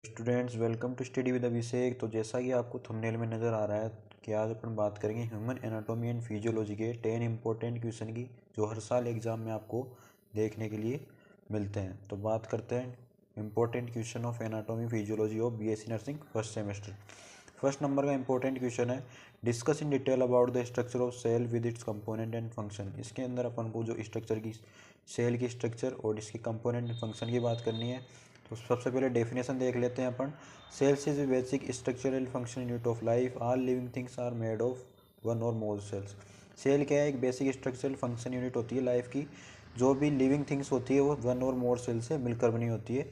Students welcome to study with Abhishek. तो जैसा कि आपको थंबनेल में नज़र आ रहा है कि आज अपन बात करेंगे ह्यूमन एनाटॉमी एंड फिजियोलॉजी के 10 इंपॉर्टेंट क्वेश्चन की जो हर साल एग्जाम में आपको देखने के लिए मिलते हैं। तो बात करते हैं important question of anatomy physiology of BSc nursing first semester. First number का इंपॉर्टेंट क्वेश्चन है discuss in detail about the structure of cell with its component and function. इसके अंदर अपन को जो स्ट्रक्चर की सेल की स्ट्रक्चर और इसके कंपोनेंट एंड फंक्शन की बात करनी है। तो सबसे पहले डेफिनेशन देख लेते हैं अपन। Cells is basic structural function unit of life. All living things are made of one और मोर सेल्स। सेल क्या है? एक बेसिक स्ट्रक्चरल फंक्शन यूनिट होती है लाइफ की। जो भी लिविंग थिंग्स होती है वो वन और मोर सेल से मिलकर बनी होती है।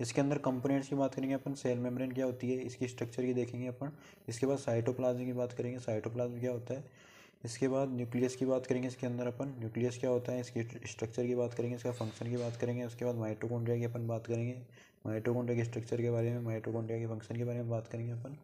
इसके अंदर कंपोनेंट्स की बात करेंगे अपन। सेल मेम्ब्रेन क्या होती है, इसकी स्ट्रक्चर की देखेंगे अपन। इसके बाद साइटोप्लाज्म की बात करेंगे, साइटोप्लाज्म क्या होता है। इसके बाद न्यूक्लियस की बात करेंगे, इसके अंदर अपन न्यूक्लियस क्या होता है, इसकी स्ट्रक्चर की बात करेंगे, इसका फंक्शन की बात करेंगे। उसके बाद माइटोकॉन्ड्रिया की अपन बात करेंगे, माइटोकॉन्ड्रिया के स्ट्रक्चर के बारे में, माइटोकॉन्ड्रिया के फंक्शन के बारे में बात करेंगे अपन।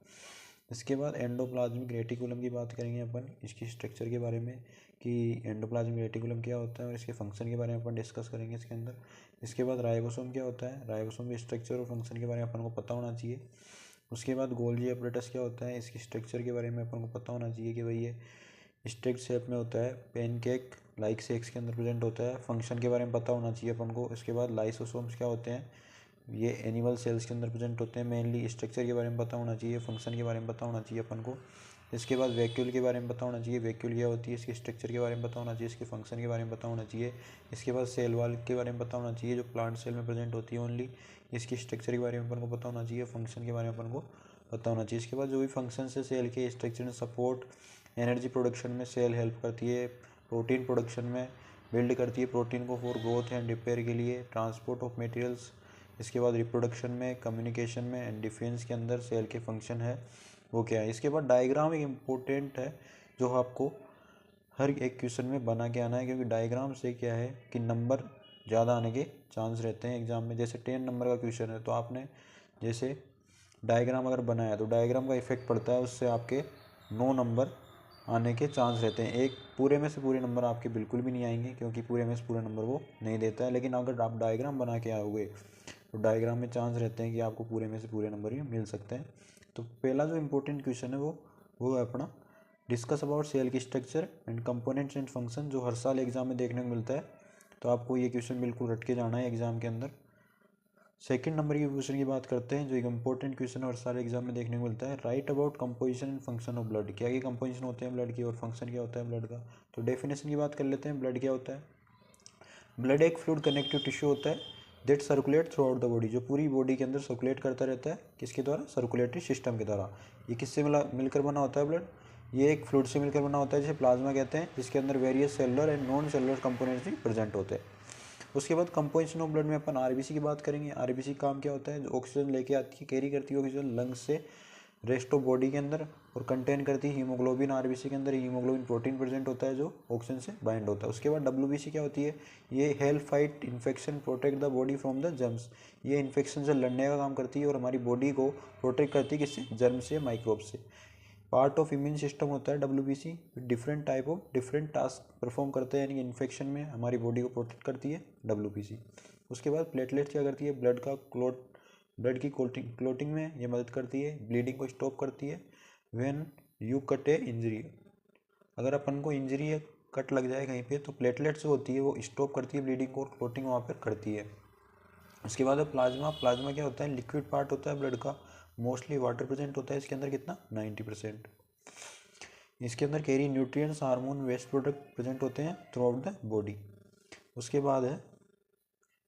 इसके बाद एंडोप्लाज्मिक रेटिकुलम की बात करेंगे अपन, इसकी स्ट्रक्चर के बारे में कि एंडोप्लाज्मिक रेटिकुलम क्या होता है और इसके फंक्शन के बारे में अपन डिस्कस करेंगे इसके अंदर। इसके बाद राइबोसोम क्या होता है, राइबोसोम के स्ट्रक्चर और फंक्शन के बारे में अपन को पता होना चाहिए। उसके बाद गोल्गी एपरेटस क्या होता है, इसकी स्ट्रक्चर के बारे में अपन को पता होना चाहिए कि भाई ये स्टेक शेप में होता है, पेनकेक लाइक शेक्स के अंदर प्रेजेंट होता है। फंक्शन के बारे में पता होना चाहिए अपन को। इसके बाद लाइसोसोम्स क्या होते हैं, ये एनिमल सेल्स के अंदर प्रेजेंट होते हैं। मेनली स्ट्रक्चर के बारे में पता होना चाहिए, फंक्शन के बारे में पता होना चाहिए अपन को। इसके बाद वैक्यूल के बारे में पता होना चाहिए, वैक्यूल क्या होती है, इसके स्ट्रक्चर के बारे में पता होना चाहिए, इसके फंक्शन के बारे में पता होना चाहिए। इसके बाद सेल वॉल के बारे में पता होना चाहिए, जो प्लांट सेल में प्रेजेंट होती है ओनली। इसकी स्ट्रक्चर के बारे में अपन को पता होना चाहिए, फंक्शन के बारे में अपन को पता होना चाहिए। इसके बाद जो भी फंक्शन है सेल के स्ट्रक्चर में सपोर्ट एनर्जी प्रोडक्शन में सेल हेल्प करती है, प्रोटीन प्रोडक्शन में बिल्ड करती है प्रोटीन को फॉर ग्रोथ एंड रिपेयर के लिए, ट्रांसपोर्ट ऑफ मटेरियल्स। इसके बाद रिप्रोडक्शन में, कम्युनिकेशन में एंड डिफेंस के अंदर सेल के फंक्शन है वो क्या है। इसके बाद डायग्राम एक इम्पोर्टेंट है जो आपको हर एक क्वेश्चन में बना के आना है, क्योंकि डायग्राम से क्या है कि नंबर ज़्यादा आने के चांस रहते हैं एग्जाम में। जैसे 10 नंबर का क्वेश्चन है तो आपने जैसे डायग्राम अगर बनाया तो डायग्राम का इफेक्ट पड़ता है, उससे आपके 9 नंबर आने के चांस रहते हैं। एक पूरे में से पूरे नंबर आपके बिल्कुल भी नहीं आएंगे, क्योंकि पूरे में से पूरे नंबर वो नहीं देता है। लेकिन अगर आप डायग्राम बना के आओगे तो डायग्राम में चांस रहते हैं कि आपको पूरे में से पूरे नंबर ही मिल सकते हैं। तो पहला जो इंपॉर्टेंट क्वेश्चन है वो है अपना डिस्कस अबाउट सेल की structure and components and function, जो हर साल एग्जाम में देखने को मिलता है। तो आपको ये क्वेश्चन बिल्कुल रट के जाना है एग्जाम के अंदर। सेकंड नंबर के क्वेश्चन की बात करते हैं, जो एक इंपॉर्टेंट क्वेश्चन हर साल एग्जाम में देखने को मिलता है। Right about composition and function of blood. क्या ये कंपोजिशन होते हैं ब्लड की और फंक्शन क्या होता है ब्लड का। तो डेफिनेशन की बात कर लेते हैं। ब्लड क्या होता है? ब्लड एक फ्लूइड कनेक्टिव टिश्यू होता है that circulate through out the body, जो पूरी बॉडी के अंदर सर्कुलेट करता रहता है। किसके द्वारा? सर्कुलेटरी सिस्टम के द्वारा। ये किससे मिलकर बना होता है ब्लड? ये एक फ्लूइड से मिलकर बना होता है जिसे प्लाज्मा कहते हैं, जिसके अंदर various cellular and non cellular components भी प्रेजेंट होते हैं। उसके बाद कंपोजिशन ऑफ ब्लड में अपन आरबीसी की बात करेंगे। आरबीसी काम क्या होता है? जो ऑक्सीजन लेके आती है, कैरी करती है ऑक्सीजन लंग्स से रेस्ट ऑफ बॉडी के अंदर, और कंटेन करती है हीमोग्लोबिन। आरबीसी के अंदर हीमोग्लोबिन प्रोटीन प्रेजेंट होता है जो ऑक्सीजन से बाइंड होता है। उसके बाद डब्ल्यूबीसी क्या होती है? ये help fight infection, protect the body from the germs. ये इन्फेक्शन से लड़ने का काम करती है और हमारी बॉडी को प्रोटेक्ट करती है किससे? जर्म से, माइक्रोब से। पार्ट ऑफ इम्यून सिस्टम होता है WBC. Different type of different task perform करते हैं, यानी इन्फेक्शन में हमारी बॉडी को प्रोटेक्ट करती है डब्ल्यूबीसी। उसके बाद प्लेटलेट्स क्या करती है? ब्लड की क्लोटिंग में ये मदद करती है, ब्लीडिंग को स्टॉप करती है। When you cut A injury, अगर अपन को इंजरी है, कट लग जाए कहीं पे, तो प्लेटलेट्स जो होती है वो स्टॉप करती है ब्लीडिंग को और क्लोटिंग वहाँ पर करती है। उसके बाद है प्लाज्मा। प्लाज्मा क्या होता है? लिक्विड पार्ट होता है ब्लड का, मोस्टली वाटर प्रेजेंट होता है इसके अंदर। कितना? 90%। इसके अंदर carry nutrients, hormone, waste product present होते हैं थ्रू आउट द बॉडी। उसके बाद है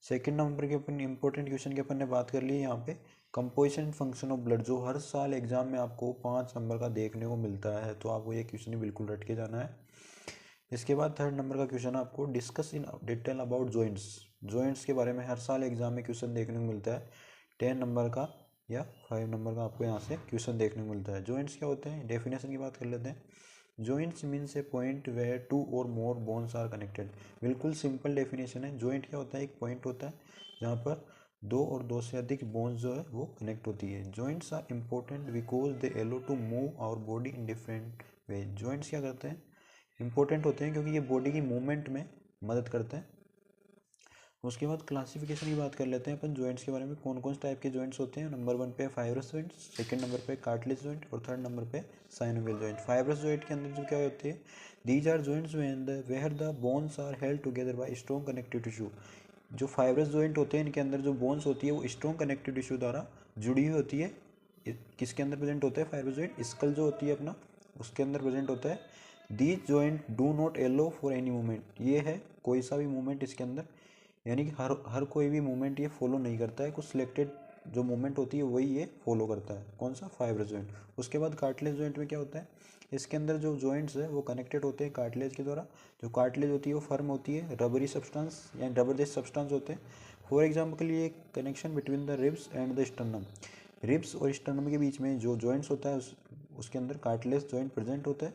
सेकंड नंबर के अपन इंपॉर्टेंट क्वेश्चन की अपन ने बात कर ली है यहाँ पे, composition and function of blood, जो हर साल एग्जाम में आपको 5 नंबर का देखने को मिलता है। तो आपको ये क्वेश्चन बिल्कुल रट के जाना है। इसके बाद थर्ड नंबर का क्वेश्चन आपको discuss in detail about joints. Joints के बारे में हर साल एग्जाम में क्वेश्चन देखने को मिलता है। 10 नंबर का या 5 नंबर का आपको यहाँ से क्वेश्चन देखने को मिलता है। जॉइंट्स क्या होते हैं? डेफिनेशन की बात कर लेते हैं। Joints means a point where 2 और मोर बोन्स आर कनेक्टेड। बिल्कुल सिंपल डेफिनेशन है। जॉइंट क्या होता है? एक पॉइंट होता है जहाँ पर 2 और 2 से अधिक बोन्स जो है वो कनेक्ट होती है। Joints are important because they allow to move our body in different way. Joints क्या करते हैं? इंपॉर्टेंट होते हैं क्योंकि ये बॉडी की मूवमेंट में मदद करते हैं। उसके बाद क्लासिफिकेशन की बात कर लेते हैं अपन जॉइंट्स के बारे में, कौन कौन से टाइप के जॉइंट्स होते हैं। नंबर 1 पे फाइब्रस जॉइंट, सेकंड नंबर पे कार्टिलेज जॉइंट और थर्ड नंबर पे साइनोवियल जॉइंट। फाइब्रस जॉइंट के अंदर जो क्या होती है, these are joints where the bones are held together by strong connective tissue. जो फाइब्रस जॉइंट होते हैं इनके अंदर जो बोन्स होती है वो स्ट्रॉन्ग कनेक्टिव टिश्यू द्वारा जुड़ी हुई होती है। किसके अंदर प्रेजेंट होता है, फाइब्रस जॉइंट स्कल जो होती है अपना उसके अंदर प्रेजेंट होता है। These joint do not allow for any movement, ये है कोई सा भी मूवमेंट इसके अंदर, यानी कि हर कोई भी मूवमेंट ये फॉलो नहीं करता है, कुछ सिलेक्टेड जो मूवमेंट होती है वही ये फॉलो करता है। कौन सा, फाइब्रस जॉइंट। उसके बाद कार्टिलेज जॉइंट में क्या होता है, इसके अंदर जो जॉइंट्स है वो कनेक्टेड होते हैं कार्टिलेज के द्वारा। जो कार्टिलेज होती है वो फर्म होती है, रबरी सब्सटेंस यानी रबर जैसे सब्सटेंस होते हैं। फॉर एग्जाम्पल ये connection between the ribs and the sternum, ribs और स्टर्नम के बीच में जो जॉइंट्स होता है उसके अंदर कार्टिलेज जॉइंट प्रेजेंट होता है।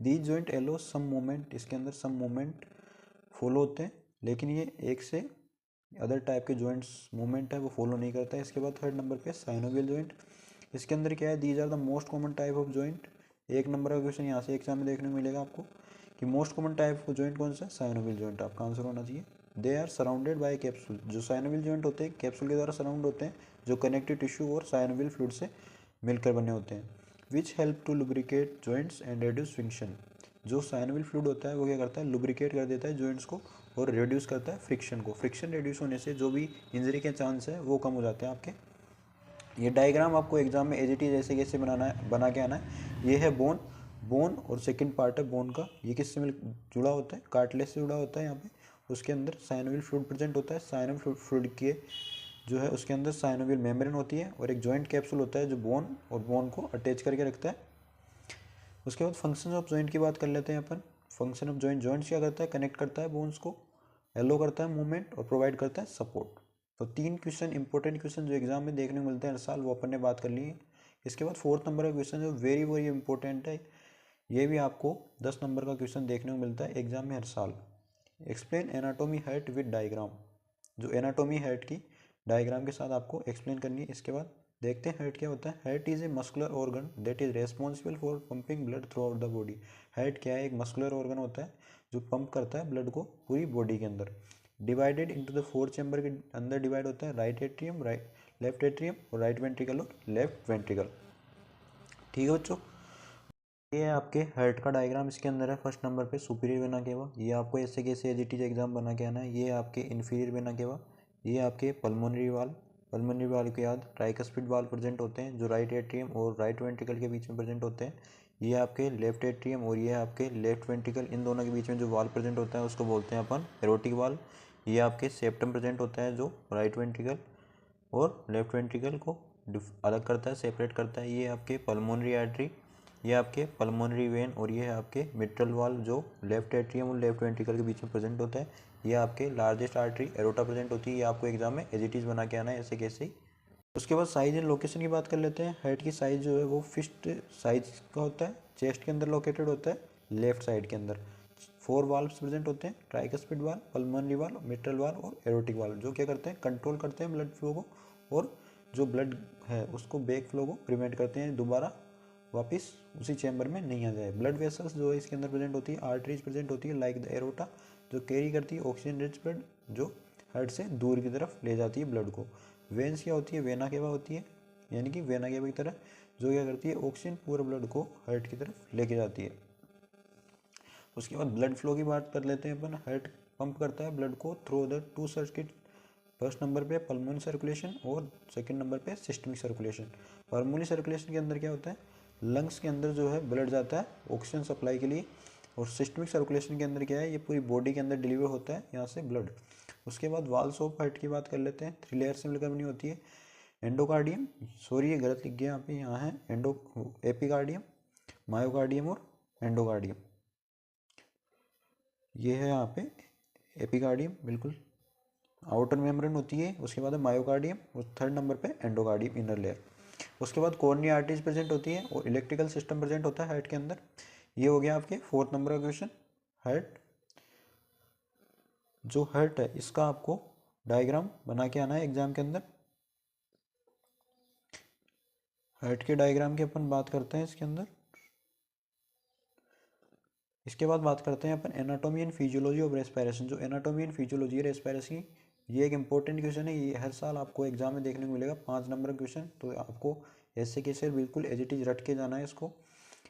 These joint allow some movement, इसके अंदर सम मूवमेंट फॉलो होते हैं, लेकिन ये एक से अदर टाइप के जॉइंट्स मूवमेंट है वो फॉलो नहीं करता है। इसके बाद थर्ड नंबर पे साइनोवियल जॉइंट, इसके अंदर क्या है, these are the most common type of joint. एक नंबर का क्वेश्चन यहाँ से एग्जाम में देखने को मिलेगा आपको कि most common type of joint कौन सा है, साइनोवियल जॉइंट आपका आंसर होना चाहिए। They are surrounded by capsule, जो साइनोवियल जॉइंट होते हैं कैप्सूल के द्वारा सराउंड होते हैं, जो कनेक्टिव टिश्यू और साइनोवियल फ्लूइड से मिलकर बने होते हैं। Which help to lubricate joints and reduce friction, जो साइनोवियल फ्लूइड होता है वो क्या करता है, लुब्रिकेट कर देता है जॉइंट्स को और रिड्यूस करता है फ्रिक्शन को। फ्रिक्शन रिड्यूस होने से जो भी इंजरी के चांस है वो कम हो जाते हैं आपके। ये डायग्राम आपको एग्जाम में एजीटी जैसे कैसे बनाना है, बना के आना है। ये है बोन, बोन और सेकंड पार्ट है बोन का, ये किससे मिल जुड़ा होता है, कार्टिलेज से जुड़ा होता है। यहाँ पे उसके अंदर साइनोवियल फ्लूइड प्रेजेंट होता है। साइनोवियल फ्लूइड के जो है उसके अंदर साइनोवियल मेम्ब्रेन होती है और एक जॉइंट कैप्सूल होता है जो बोन और बोन को अटैच करके रखता है। उसके बाद फंक्शन ऑफ जॉइंट की बात कर लेते हैं अपन। फंक्शन ऑफ जॉइंट, जॉइंट्स क्या करता है, कनेक्ट करता है बोन्स को, एलो करता है मूवमेंट और प्रोवाइड करता है सपोर्ट। तो 3 क्वेश्चन इंपॉर्टेंट क्वेश्चन जो एग्जाम में देखने को मिलते हैं हर साल वो अपन ने बात कर ली है। इसके बाद फोर्थ नंबर का क्वेश्चन जो वेरी वेरी इंपॉर्टेंट है, ये भी आपको 10 नंबर का क्वेश्चन देखने को मिलता है एग्जाम में हर साल। Explain anatomy heart with diagram, जो एनाटोमी हार्ट की डायग्राम के साथ आपको एक्सप्लेन करनी है। इसके बाद देखते हैं हार्ट क्या होता है। Heart is a muscular organ that is responsible for pumping blood through out the body. Heart क्या है, एक मस्कुलर ऑर्गन होता है जो पंप करता है ब्लड को पूरी बॉडी के अंदर। डिवाइडेड इनटू द 4 चैम्बर के अंदर डिवाइड होता है, right atrium, right left atrium और राइट वेंट्रिकल और लेफ्ट वेंट्रिकल। ठीक है बच्चों, ये है आपके हार्ट का डायग्राम। इसके अंदर है फर्स्ट नंबर पे सुपीरियर वेना केवा, ये आपको ऐसे कैसे एजीटी एग्जाम बना के आना है। ये आपके इन्फीरियर वेना केवा, ये आपके पल्मोनरी वाल, पल्मोनरी वाल के याद ट्राइकस्पिड वाल प्रेजेंट होते हैं जो राइट एट्रियम और राइट वेंट्रिकल के बीच में प्रेजेंट होते हैं। ये आपके लेफ्ट एट्रियम और ये आपके लेफ्ट वेंट्रिकल, इन दोनों के बीच में जो वाल प्रेजेंट होता है उसको बोलते हैं अपन एरोटिक वाल। ये आपके सेप्टम प्रेजेंट होता है जो राइट वेंट्रिकल और लेफ्ट वेंट्रिकल को अलग करता है, सेपरेट करता है। ये आपके पल्मोनरी आर्टरी, ये आपके पल्मोनरी वेन और ये है आपके मिट्रल वाल जो लेफ्ट एट्रियम और लेफ्ट वेंट्रिकल के बीच में प्रेजेंट होता है। ये आपके लार्जेस्ट आर्टरी एरोटा प्रेजेंट होती है। ये आपको एग्जाम में एजिटीज बना के आना है ऐसे कैसे ही। उसके बाद साइज एंड लोकेशन की बात कर लेते हैं। हेड की साइज जो है वो फिस्ट साइज का होता है, चेस्ट के अंदर लोकेटेड होता है, लेफ्ट साइड के अंदर 4 वाल्व्स प्रेजेंट होते हैं, ट्राइकस्पिड वाल, पल्मोनरी वाल, मिट्रल वाल और एरोटिक वाल, जो क्या करते हैं, कंट्रोल करते हैं ब्लड फ्लो को और जो ब्लड है उसको बैक फ्लो को प्रिवेंट करते हैं, दोबारा वापस उसी चैम्बर में नहीं आ जाए। ब्लड वेसल्स जो है इसके अंदर प्रेजेंट होती है, आर्टरीज प्रेजेंट होती है लाइक द एरोटा, जो कैरी करती है ऑक्सीजन रिच ब्लड जो हार्ट से दूर की तरफ ले जाती है ब्लड को। वेन्स क्या होती है, वेना केवा होती है, यानी कि वेना केवा की तरह जो क्या करती है ऑक्सीजन पूरे ब्लड को हार्ट की तरफ लेके जाती है। उसके बाद ब्लड फ्लो की बात कर लेते हैं अपन। हार्ट पंप करता है ब्लड को through the 2 circuit, first number पे पल्मोनरी सर्कुलेशन और सेकंड नंबर पे सिस्टमिक सर्कुलेशन। पल्मोनरी सर्कुलेशन के अंदर क्या होता है, लंग्स के अंदर जो है ब्लड जाता है ऑक्सीजन सप्लाई के लिए, और सिस्टमिक सर्कुलेशन के अंदर क्या है, ये पूरी बॉडी के अंदर डिलीवर होता है यहाँ से ब्लड। उसके बाद वाल्स ऑफ हार्ट की बात कर लेते हैं। 3 लेयर से मिलकर बनी होती है। एंडोकार्डियम, सॉरी ये गलत लिख गया यहाँ पे, यहाँ है एपिकार्डियम, मायोकार्डियम और एंडोकार्डियम। ये है यहाँ पे एपिकार्डियम, बिल्कुल आउटर मेम्ब्रेन होती है। उसके बाद है मायोकार्डियम और थर्ड नंबर पे एंडोकार्डियम इनर लेयर। उसके बाद कोर्निया आर्टरीज प्रेजेंट होती है और इलेक्ट्रिकल सिस्टम प्रेजेंट होता है हार्ट के अंदर। ये हो गया आपके 4th नंबर का क्वेश्चन। हार्ट, जो हार्ट है इसका आपको डायग्राम बना के आना है एग्जाम के अंदर। हार्ट के डायग्राम की अपन बात करते हैं इसके अंदर। इसके बाद बात करते हैं अपन anatomy and physiology of respiration. जो एनाटॉमी एंड फिजियोलॉजी है रेस्पिरेशन की, ये एक इंपॉर्टेंट क्वेश्चन है, ये हर साल आपको एग्जाम में देखने को मिलेगा, 5 नंबर का क्वेश्चन। तो आपको ऐसे कैसे बिल्कुल एज इट इज रट के जाना है इसको।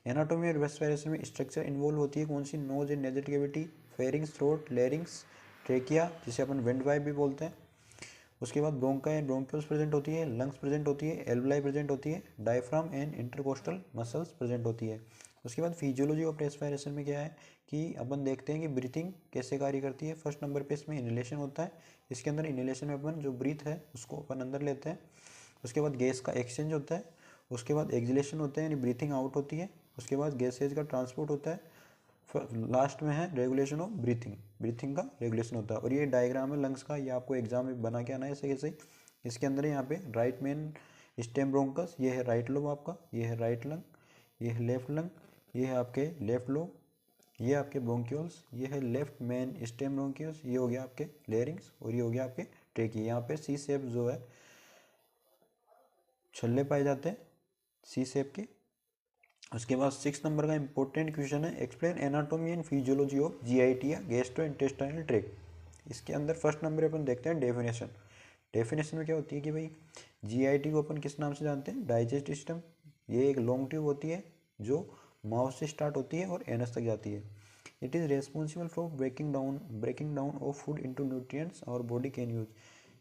एनाटॉमी और रेस्पिरेशन में स्ट्रक्चर इन्वॉल्व होती है कौन सी? Nose and nasal cavity, pharynx, throat, larynx, trachea जिसे अपन विंड पाइप भी बोलते हैं। उसके बाद ब्रोंका एंड ब्रोंक्यूल्स प्रेजेंट होती है, लंग्स प्रेजेंट होती है, एल्वलाई प्रेजेंट होती है, diaphragm and intercostal muscles present होती है। उसके बाद फिजियोलॉजी ऑफ रेस्पिरेशन में क्या है कि अपन देखते हैं कि ब्रीथिंग कैसे कार्य करती है। फर्स्ट नंबर पे इसमें इनहेलेशन होता है, इसके अंदर इनहेलेशन में अपन जो ब्रीथ है उसको अपन अंदर लेते हैं। उसके बाद गैस का एक्सचेंज होता है, उसके बाद एक्सलेशन होता है यानी ब्रीथिंग आउट होती है, उसके बाद गैसेज का ट्रांसपोर्ट होता है, लास्ट में है रेगुलेशन ऑफ ब्रीथिंग, ब्रीथिंग का रेगुलेशन होता है। और ये डायग्राम है लंग्स का, ये आपको एग्जाम में बना के आना है ऐसे कैसे। इसके अंदर यहाँ पे राइट मेन स्टेम ब्रोंकस, ये है राइट लोब आपका, ये है राइट लंग, ये है लेफ्ट लंग, ये है आपके लेफ्ट लोब, ये आपके ब्रोंक्यूल्स, ये है लेफ्ट मेन स्टेम ब्रोंक्यूल्स, ये हो गया आपके लेरिंग्स और ये हो गया आपके ट्रेकी। यहाँ पे सी शेप जो है छल्ले पाए जाते हैं सी शेप के। उसके बाद 6 नंबर का इंपॉर्टेंट क्वेश्चन है, explain anatomy and physiology of GIT या गैस्ट्रो इंटेस्टाइनल ट्रैक्ट। इसके अंदर फर्स्ट नंबर अपन देखते हैं डेफिनेशन। डेफिनेशन में क्या होती है कि भाई जीआईटी को अपन किस नाम से जानते हैं? Digest system. ये एक लॉन्ग ट्यूब होती है जो माउथ से स्टार्ट होती है और एनस तक जाती है। It is responsible for breaking down of food into nutrients और बॉडी कैन यूज।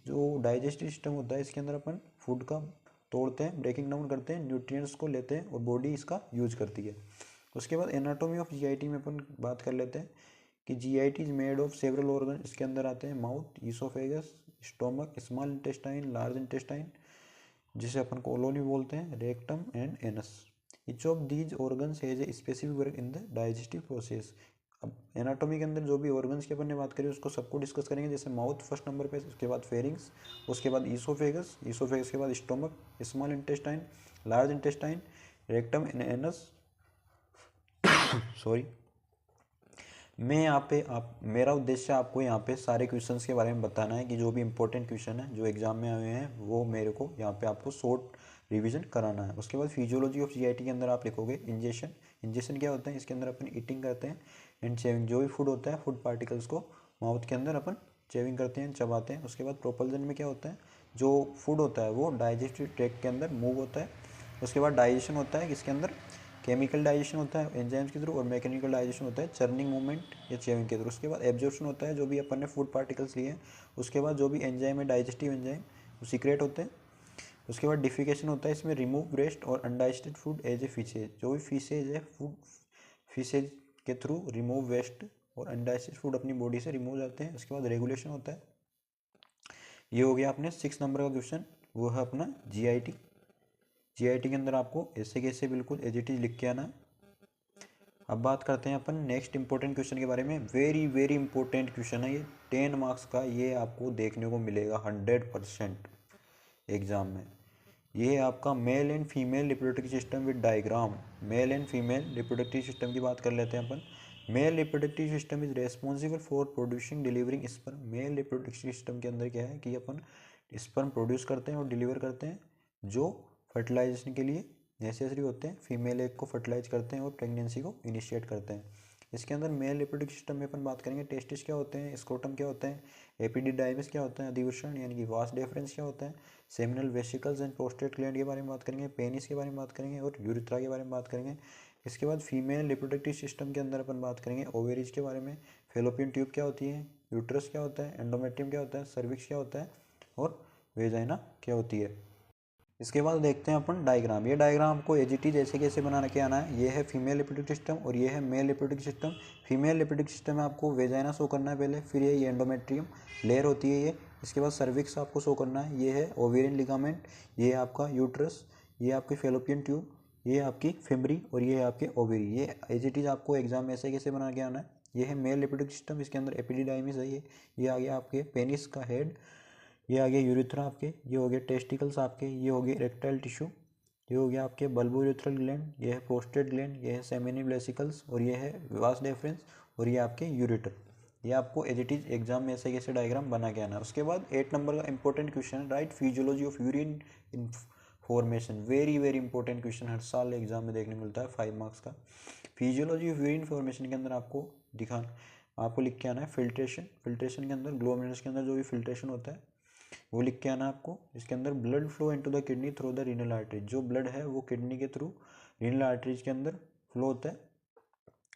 जो डाइजेस्टिव सिस्टम होता है इसके अंदर अपन फूड का तोड़ते हैं, ब्रेकिंग डाउन करते हैं, न्यूट्रिएंट्स को लेते हैं और बॉडी इसका यूज करती है। उसके बाद एनाटॉमी ऑफ जीआईटी में अपन बात कर लेते हैं कि GIT is made of several organ. इसके अंदर आते हैं mouth, oesophagus, stomach, small intestine, large intestine जिसे अपन कोलोन भी बोलते हैं, rectum and anus. Each of these organs has a specific work in the digestive process. अब एनाटॉमी के अंदर जो भी ऑर्गन्स की अपन ने बात करी उसको सबको डिस्कस करेंगे, जैसे माउथ फर्स्ट नंबर पे, उसके बाद फेरिंग्स, उसके बाद ईसोफेगस, ईसोफेगस के बाद stomach, small intestine, large intestine, rectum and anus. Sorry, मैं यहाँ पे मेरा उद्देश्य आपको यहाँ पे सारे क्वेश्चंस के बारे में बताना है कि जो भी इंपॉर्टेंट क्वेश्चन है जो एग्जाम में आए हुए हैं वो मेरे को यहाँ पे आपको शॉर्ट रिवीजन कराना है। उसके बाद फिजियोलॉजी ऑफ जीआईटी के अंदर आप लिखोगे इंजेशन। इंजेशन क्या होता है? इसके अंदर अपन ईटिंग करते हैं एंड चेविंग, जो भी फूड होता है फूड पार्टिकल्स को माउथ के अंदर अपन चेविंग करते हैं, चबाते हैं। उसके बाद प्रोपल्जन में क्या होता है? जो फूड होता है वो डाइजेस्टिव ट्रैक्ट के अंदर मूव होता है। उसके बाद डाइजेशन होता है, किसके अंदर? केमिकल डाइजेशन होता है एंजाइम्स के थ्रू, और मैकेनिकल डाइजेशन होता है चर्निंग मूवमेंट या चेविंग के थ्रू। उसके बाद एब्जॉर्प्शन होता है, जो भी अपन ने फूड पार्टिकल्स लिए हैं उसके बाद जो भी एंजाइम है डाइजेस्टिव एंजाइम वो सीक्रेट होते हैं। उसके बाद डिफिकेशन होता है, इसमें रिमूव वेस्ट और undigested food as a faeces. जो भी फिशेज है फूड फिशेज के थ्रू रिमूव वेस्ट और अनडाइजेस्टेड फूड अपनी बॉडी से रिमूव जाते हैं। उसके बाद रेगुलेशन होता है। ये हो गया अपने 6 नंबर का क्वेश्चन, वो है अपना जीआईटी। जीआईटी के अंदर आपको ऐसे कैसे बिल्कुल एज इट इज लिख के आना है। अब बात करते हैं अपन नेक्स्ट इंपॉर्टेंट क्वेश्चन के बारे में। वेरी वेरी इंपॉर्टेंट क्वेश्चन है ये, 10 मार्क्स का, ये आपको देखने को मिलेगा 100% एग्जाम में। ये है आपका male and female reproductive system with diagram. Male and female reproductive system की बात कर लेते हैं अपन। Male reproductive system is responsible for producing delivering sperm. Male reproductive system के अंदर क्या है कि अपन स्पर्म प्रोड्यूस करते हैं और डिलीवर करते हैं, जो फर्टिलाइजेशन के लिए नेसेसरी होते हैं। फीमेल एग को फर्टिलाइज करते हैं और प्रेगनेंसी को इनिशिएट करते हैं। इसके अंदर मेल रिप्रोडक्टिव सिस्टम में अपन बात करेंगे, टेस्टिस क्या होते हैं, स्क्रोटम क्या होता है, एपिडिडाइमिस क्या होता है, अधिवृषण यानी कि वास डेफरेंस क्या होता है, seminal vesicles and prostate gland के बारे में बात करेंगे, पेनिस के बारे में बात करेंगे और यूरिथ्रा के बारे में बात करेंगे। इसके बाद फीमेल रिप्रोडक्टिव सिस्टम के अंदर अपन बात करेंगे ओवेरीज के बारे में, फेलोपियन ट्यूब क्या होती है, यूट्रस क्या होता है, एंडोमेट्रियम क्या होता है, सर्विक्स क्या होता है और वेजाइना क्या होती है। इसके बाद देखते हैं अपन डायग्राम। ये डायग्राम आपको एजीटी जैसे कैसे बनाना के आना है। ये है फीमेल रिप्रोडक्टिव सिस्टम और ये है mail reproductive system. Female reproductive system में आपको वेजाइना शो करना है पहले, फिर ये एंडोमेट्रियम लेयर होती है ये। इसके बाद सर्विक्स आपको शो करना है, ये है ओवेरियन लिगामेंट, ये है आपका यूट्रस, ये आपकी फेलोपियन ट्यूब, ये आपकी फिमरी और ये है आपके ओवेरी। ये एजीटीज आपको एग्जाम में ऐसे कैसे बना के आना है। ये है मेल रिप्रोडक्टिव सिस्टम, इसके अंदर एपिडिडाइमिस है, ये आ गया आपके पेनिस का हेड, ये आ गया यूरिथ्रा आपके, ये हो गया टेस्टिकल्स आपके, ये हो गया इरेक्टाइल टिश्यू, ये हो गया आपके बल्बो यूरिथ्रल ग्लैंड, ये है प्रोस्टेट ग्लैंड, ये है सेमिनी वेसिकल्स और ये है वास डेफरेंस और ये आपके यूरेटर। ये आपको एज इट इज एग्जाम में ऐसे कैसे डायग्राम बना के आना है। उसके बाद 8 नंबर का इंपॉर्टेंट क्वेश्चन है, write physiology of urine in formation. Very very important question हर साल एग्जाम में देखने को मिलता है, 5 मार्क्स का। फिजियोलॉजी ऑफ यूरिन फॉर्मेशन के अंदर आपको दिखाना आपको लिख के आना है फिल्ट्रेशन। फिल्ट्रेशन के अंदर ग्लोमेरुलस के अंदर जो भी फिल्ट्रेशन होता है वो लिख के आना है आपको। इसके अंदर blood flow into the kidney through the renal arteries, जो ब्लड है वो किडनी के थ्रू रीनल आर्टरीज के अंदर फ्लो होता है।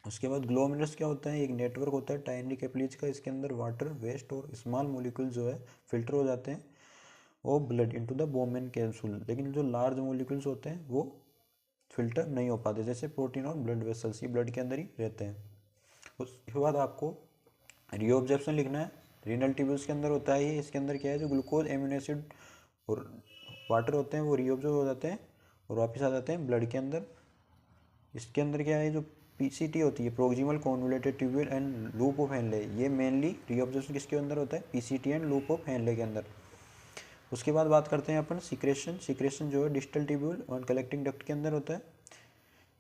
उसके बाद ग्लोमेरुलस क्या होता है, एक नेटवर्क होता है टाइनरी कैपिलरीज का, इसके अंदर वाटर, वेस्ट और स्मॉल मोलिक्यूल जो है फिल्टर हो जाते हैं और blood into the Bowman capsule. लेकिन जो लार्ज मोलिक्यूल्स होते हैं वो फिल्टर नहीं हो पाते, जैसे प्रोटीन और ब्लड वेसल्स, ये ब्लड के अंदर ही रहते हैं। उसके बाद आपको रीऑब्जर्प्शन लिखना है। रीनल ट्यूब्यूल्स के अंदर होता है ये, इसके अंदर क्या है, जो ग्लूकोज, एमिनो एसिड और वाटर होते हैं वो रीऑब्जर्व हो जाते हैं और वापस आ जाते हैं ब्लड के अंदर। इसके अंदर क्या है, जो पीसीटी होती है, proximal convoluted tubule and loop of Henle, ये मेनली रीऑब्जर्प्शन किसके अंदर होता है, PCT and loop of Henle के अंदर। उसके बाद बात करते हैं अपन सिक्रेशन। सिक्रेशन जो है डिस्टल ट्यूब्यूल और कलेक्टिंग डक्ट के अंदर होता है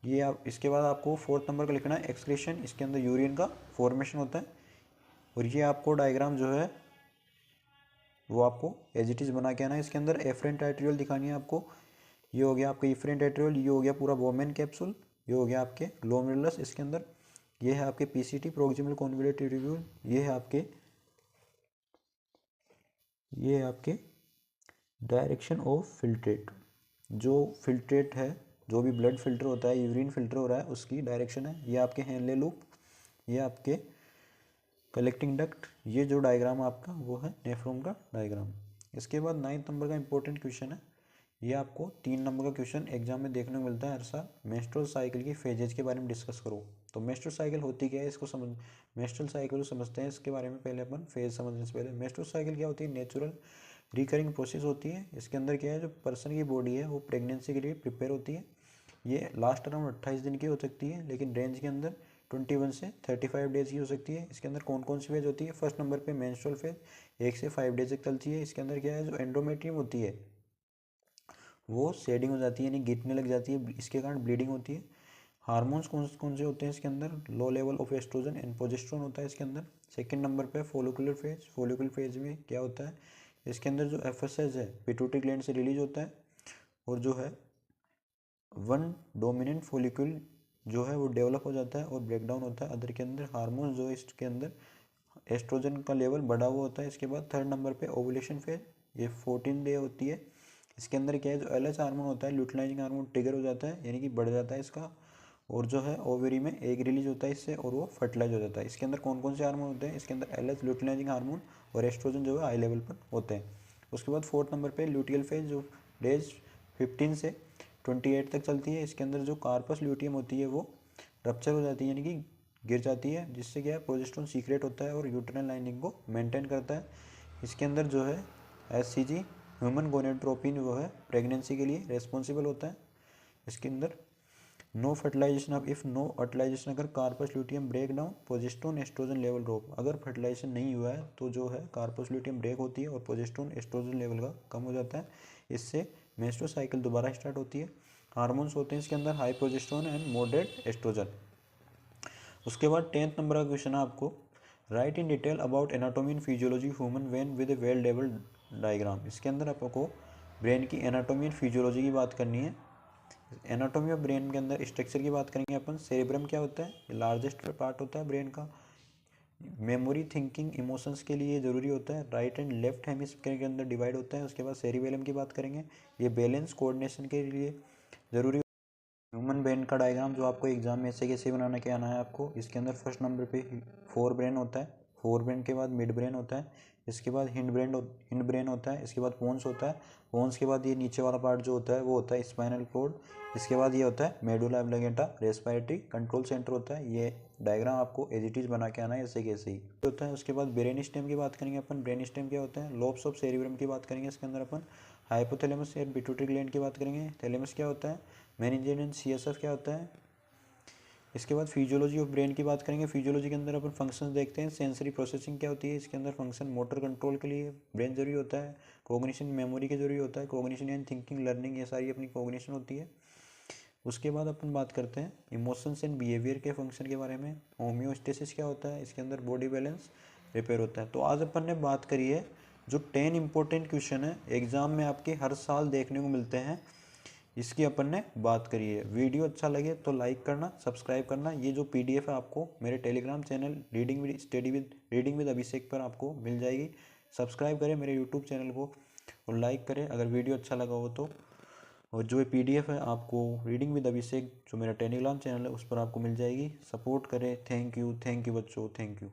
ये। आप इसके बाद आपको 4th नंबर का लिखना है एक्सक्रीशन। इसके अंदर यूरिन का फॉर्मेशन होता है और ये आपको डायग्राम जो है वो आपको एज इट इज़ बना के आना है। इसके अंदर एफरेंट आर्टेरियोल दिखानी है आपको। ये हो गया आपका इफरेंट आर्टेरियोल, ये हो गया पूरा बोमेन कैप्सूल, ये हो गया आपके ग्लोमेरुलस। इसके अंदर ये है आपके पीसीटी, प्रोक्सिमल कॉन्वोल्यूटेड ट्यूब्यूल, ये है आपके डायरेक्शन ऑफ फिल्ट्रेट। जो फिल्ट्रेट है, जो भी ब्लड फिल्टर होता है, यूरिन फिल्टर हो रहा है, उसकी डायरेक्शन है। ये आपके हेनले लूप, ये आपके कलेक्टिंग डक्ट, ये जो डायग्राम आपका वो है नेफ्रॉन का डायग्राम। इसके बाद 9th नंबर का इंपॉर्टेंट क्वेश्चन है, ये आपको 3 नंबर का क्वेश्चन एग्जाम में देखने को मिलता है हर साल। मेंस्ट्रुअल साइकिल की फेजेज के बारे में डिस्कस करो। तो मेंस्ट्रुअल साइकिल होती क्या है, इसको समझ, मेंस्ट्रुअल साइकिल को समझते हैं। इसके बारे में पहले अपन फेज समझने से पहले, मेंस्ट्रुअल साइकिल क्या होती है, नेचुरल रिकरिंग प्रोसेस होती है। इसके अंदर क्या है, जो पर्सन की बॉडी है वो प्रेगनेंसी के लिए प्रिपेयर होती है। ये लास्ट अराउंड 28 दिन की हो सकती है, लेकिन रेंज के अंदर 21 से 35 डेज की हो सकती है। इसके अंदर कौन कौन सी फेज होती है, फर्स्ट नंबर पे मेंस्ट्रुअल फेज 1 से 5 डेज तक चलती है। इसके अंदर क्या है, जो एंडोमेट्रियम होती है वो शेडिंग हो जाती है, यानी गिरने लग जाती है, इसके कारण ब्लीडिंग होती है। हार्मोन्स कौन कौन से होते हैं इसके अंदर, low level of oestrogen and progesterone होता है इसके अंदर। सेकंड नंबर पे फॉलिकुलर फेज। फॉलिकुलर फेज में क्या होता है, इसके अंदर जो एफएसएच है पिट्यूटरी ग्लैंड से रिलीज होता है और जो है वन डोमिनेंट फॉलिक्यूल जो है वो डेवलप हो जाता है और ब्रेक डाउन होता है अदर के अंदर। हार्मोन जो है इसके अंदर एस्ट्रोजन का लेवल बढ़ा हुआ होता है। इसके बाद थर्ड नंबर पे ओवुलेशन फेज, ये 14 डे होती है। इसके अंदर क्या है, जो एलएच हार्मोन होता है, ल्यूटिनाइजिंग हार्मोन ट्रिगर हो जाता है, यानी कि बढ़ जाता है इसका, और जो है ओवेरी में एग रिलीज होता है इससे और वो फर्टिलाइज हो जाता है। इसके अंदर कौन कौन से हार्मोन होते हैं, इसके अंदर एलएच, ल्यूटिनाइजिंग हार्मोन और एस्ट्रोजन जो है हाई लेवल पर होते हैं। उसके बाद 4th नंबर पे ल्यूटियल फेज, जो डेज 15 से 28 तक चलती है। इसके अंदर जो कार्पस ल्यूटियम होती है वो रप्चर हो जाती है, यानी कि गिर जाती है, जिससे क्या है प्रोजेस्टेरोन सीक्रेट होता है और यूट्राइन लाइनिंग को मेंटेन करता है। इसके अंदर जो है एचसीजी, ह्यूमन गोनेडोट्रोपिन, वो है प्रेगनेंसी के लिए रेस्पॉन्सिबल होता है। इसके अंदर no fertilization of, if no fertilization, अगर corpus luteum break down, progesterone oestrogen level drop, अगर फर्टिलाइजेशन नहीं हुआ है तो जो है कार्पस ल्यूटियम ब्रेक होती है और प्रोजेस्टेरोन एस्ट्रोजन लेवल का कम हो जाता है। इससे मेंस्ट्रुअल साइकिल दोबारा स्टार्ट होती है। हार्मोन्स होते हैं इसके अंदर high progesterone and moderate oestrogen. उसके बाद 10th नंबर का क्वेश्चन है आपको, write in detail about anatomy and physiology human vein with a well developed diagram. इसके अंदर आपको ब्रेन की एनाटॉमी एंड फिजियोलॉजी की बात करनी है। एनाटॉमी ऑफ ब्रेन के अंदर स्ट्रक्चर की बात करेंगे अपन। सेरेब्रम क्या होता है, लार्जेस्ट पार्ट होता है ब्रेन का, मेमोरी, थिंकिंग, इमोशंस के लिए ज़रूरी होता है। राइट एंड लेफ्ट हेमिस्फीयर के अंदर डिवाइड होता है। उसके बाद सेरिबेलम की बात करेंगे, ये बैलेंस कोऑर्डिनेशन के लिए ज़रूरी। ह्यूमन ब्रेन का डायग्राम जो आपको एग्जाम में ऐसे कैसे बनाना के आना है आपको, इसके अंदर फर्स्ट नंबर पे फोर ब्रेन होता है, फोर ब्रेन के बाद मिड ब्रेन होता है, इसके बाद हिंड ब्रेन होता है, इसके बाद पोन्स होता है, पोन्स के बाद ये नीचे वाला पार्ट जो होता है वो होता है स्पाइनल कॉर्ड, इसके बाद ये होता है मेडुला ऑब्लिंगेटा, रेस्पिरेटरी कंट्रोल सेंटर होता है। ये डायग्राम आपको एज इट इज बना के आना है ऐसे कैसे ही होता है। उसके बाद ब्रेन स्टेम की बात करेंगे अपन। ब्रेन स्टेम क्या होता है, लोब्स ऑफ सेरिब्रम की बात करेंगे इसके अंदर अपन। हाइपोथैलेमस एंड पिट्यूटरी ग्लैंड की बात करेंगे। थैलेमस क्या होता है, मेनिंजेल एंड सीएसएफ क्या होता है। इसके बाद फिजियोलॉजी ऑफ ब्रेन की बात करेंगे। फिजियोलॉजी के अंदर अपन फंक्शंस देखते हैं। सेंसरी प्रोसेसिंग क्या होती है, इसके अंदर फंक्शन मोटर कंट्रोल के लिए ब्रेन जरूरी होता है। कोग्निशन मेमोरी के जरूरी होता है। कोग्निशन एंड थिंकिंग लर्निंग, ये सारी अपनी कोग्निशन होती है। उसके बाद अपन बात करते हैं इमोशंस एंड बिहेवियर के फंक्शन के बारे में। होम्योस्टेसिस क्या होता है, इसके अंदर बॉडी बैलेंस रिपेयर होता है। तो आज अपन ने बात करी है जो 10 इंपॉर्टेंट क्वेश्चन है एग्जाम में आपके हर साल देखने को मिलते हैं। इसकी अपन ने बात करी है। वीडियो अच्छा लगे तो लाइक करना, सब्सक्राइब करना। ये जो पीडीएफ है आपको मेरे टेलीग्राम चैनल रीडिंग विद अभिषेक पर आपको मिल जाएगी। सब्सक्राइब करें मेरे यूट्यूब चैनल को और लाइक करें अगर वीडियो अच्छा लगा हो तो। और जो पीडीएफ है आपको रीडिंग विद अभिषेक जो मेरा टेलीग्राम चैनल है उस पर आपको मिल जाएगी। सपोर्ट करें। थैंक यू बच्चों, थैंक यू।